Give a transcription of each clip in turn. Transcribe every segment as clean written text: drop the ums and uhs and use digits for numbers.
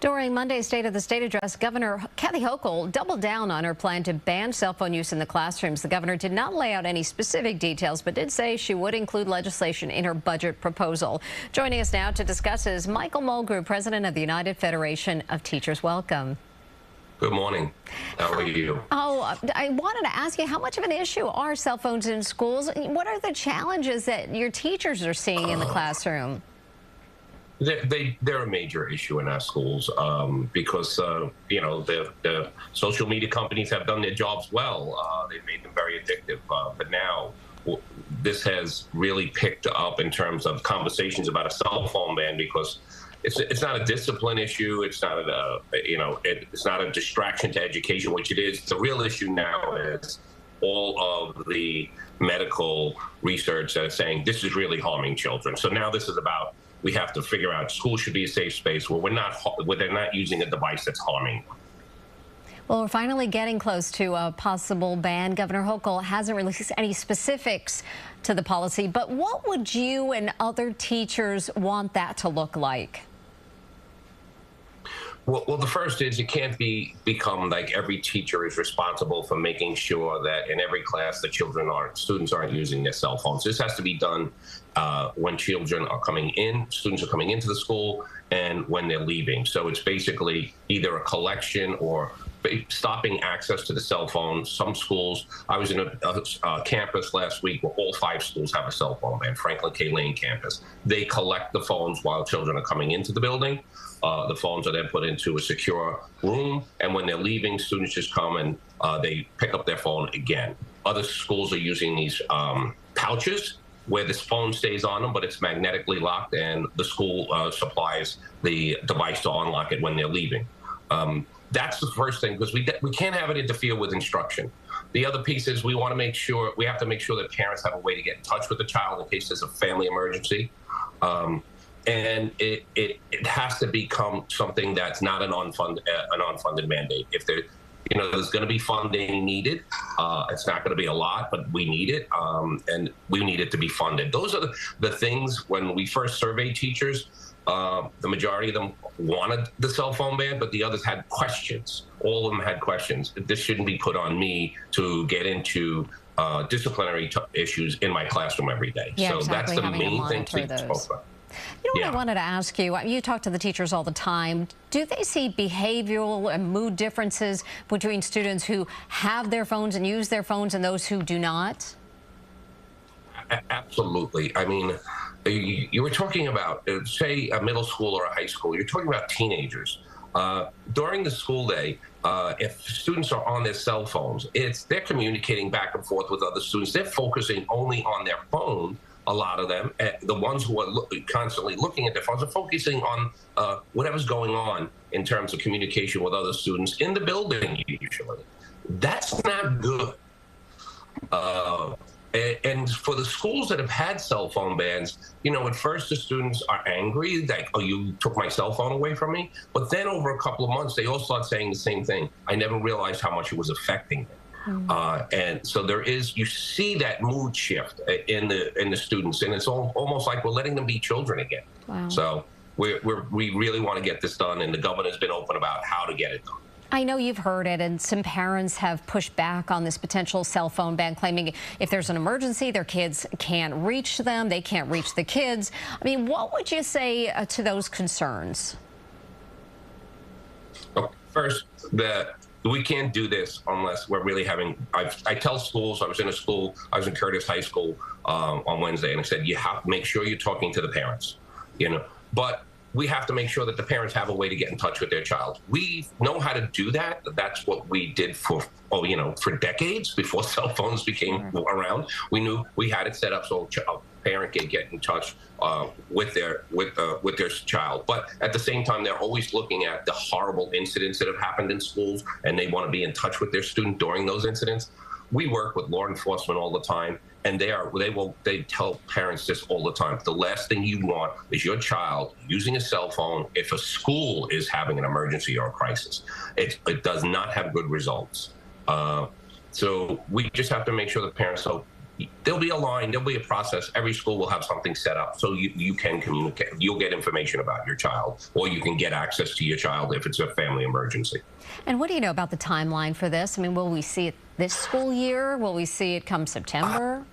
During Monday's State of the State address, Governor Kathy Hochul doubled down on her plan to ban cell phone use in the classrooms. The governor did not lay out any specific details, but did say she would include legislation in her budget proposal. Joining us now to discuss is Michael Mulgrew, president of the United Federation of Teachers. Welcome. Good morning. How are you? I wanted to ask you, how much of an issue are cell phones in schools? What are the challenges that your teachers are seeing in the classroom? They're a major issue in our schools because, you know, the social media companies have done their jobs well. They've made them very addictive. But now this has really picked up in terms of conversations about a cell phone ban because it's not a discipline issue. It's not it's not a distraction to education, which it is. The real issue now is all of the medical research that is saying this is really harming children. So now this is about, we have to figure out school should be a safe space where they're not using a device that's harming. Well, we're finally getting close to a possible ban. Governor Hochul hasn't released any specifics to the policy, but what would you and other teachers want that to look like? Well, the first is it can't become like every teacher is responsible for making sure that in every class the students aren't using their cell phones. This has to be done when children are coming in, students are coming into the school, and when they're leaving. So it's basically either a collection or stopping access to the cell phone. Some schools, I was in a campus last week where all 5 schools have a cell phone ban, Franklin K. Lane campus. They collect the phones while children are coming into the building. The phones are then put into a secure room, and when they're leaving, students just come and they pick up their phone again. Other schools are using these pouches where this phone stays on them, but it's magnetically locked, and the school supplies the device to unlock it when they're leaving. That's the first thing, because we can't have it interfere with instruction. The other piece is we have to make sure that parents have a way to get in touch with the child in case there's a family emergency. And it has to become something that's not an unfunded mandate. If there's going to be funding needed, it's not going to be a lot, but we need it, and we need it to be funded. Those are the things. When we first surveyed teachers, the majority of them wanted the cell phone ban, but the others had questions. All of them had questions. This shouldn't be put on me to get into disciplinary issues in my classroom every day. Yeah, so exactly. that's the main thing to those. talk about. You know what I wanted to ask you? You talk to the teachers all the time. Do they see behavioral and mood differences between students who have their phones and use their phones and those who do not? Absolutely. I mean, you were talking about, say, a middle school or a high school. You're talking about teenagers. During the school day, if students are on their cell phones, they're communicating back and forth with other students. They're focusing only on their phone. A lot of them, the ones who are constantly looking at their phones, are focusing on whatever's going on in terms of communication with other students in the building usually. That's not good. And for the schools that have had cell phone bans, at first the students are angry, like, oh, you took my cell phone away from me. But then over a couple of months, they all start saying the same thing. I never realized how much it was affecting them. And so you see that mood shift in the students, and it's almost like we're letting them be children again. Wow. So we really want to get this done, and the governor's been open about how to get it done. I know you've heard it, and some parents have pushed back on this potential cell phone ban, claiming if there's an emergency, their kids can't reach them, they can't reach the kids. I mean, what would you say to those concerns? First, we can't do this unless we're really having. I tell schools. I was in Curtis High School on Wednesday, and I said you have to make sure you're talking to the parents. But we have to make sure that the parents have a way to get in touch with their child. We know how to do that. That's what we did for decades before cell phones became around. We knew we had it set up so a parent can get in touch with their child. But at the same time, they're always looking at the horrible incidents that have happened in schools, and they want to be in touch with their student during those incidents. We work with law enforcement all the time, and they tell parents this all the time. The last thing you want is your child using a cell phone if a school is having an emergency or a crisis. It does not have good results. So we just have to make sure the parents know there'll be a line, there'll be a process. Every school will have something set up so you can communicate. You'll get information about your child, or you can get access to your child if it's a family emergency. And what do you know about the timeline for this? I mean, will we see it this school year? Will we see it come September?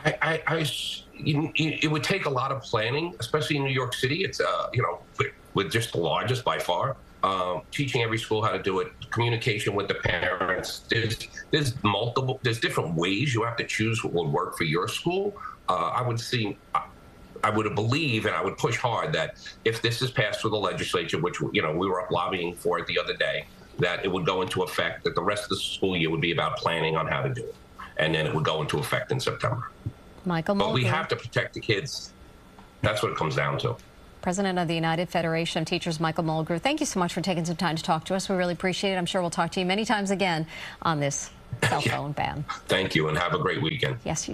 It would take a lot of planning, especially in New York City. It's with just the largest by far. Teaching every school how to do it, communication with the parents. There's different ways you have to choose what would work for your school. I would believe, and I would push hard that if this is passed through the legislature, which we were up lobbying for it the other day, that it would go into effect. That the rest of the school year would be about planning on how to do it, and then it would go into effect in September. Michael Mulgrew. But we have to protect the kids. That's what it comes down to. President of the United Federation of Teachers, Michael Mulgrew, thank you so much for taking some time to talk to us. We really appreciate it. I'm sure we'll talk to you many times again on this cell phone ban. Thank you, and have a great weekend. Yes.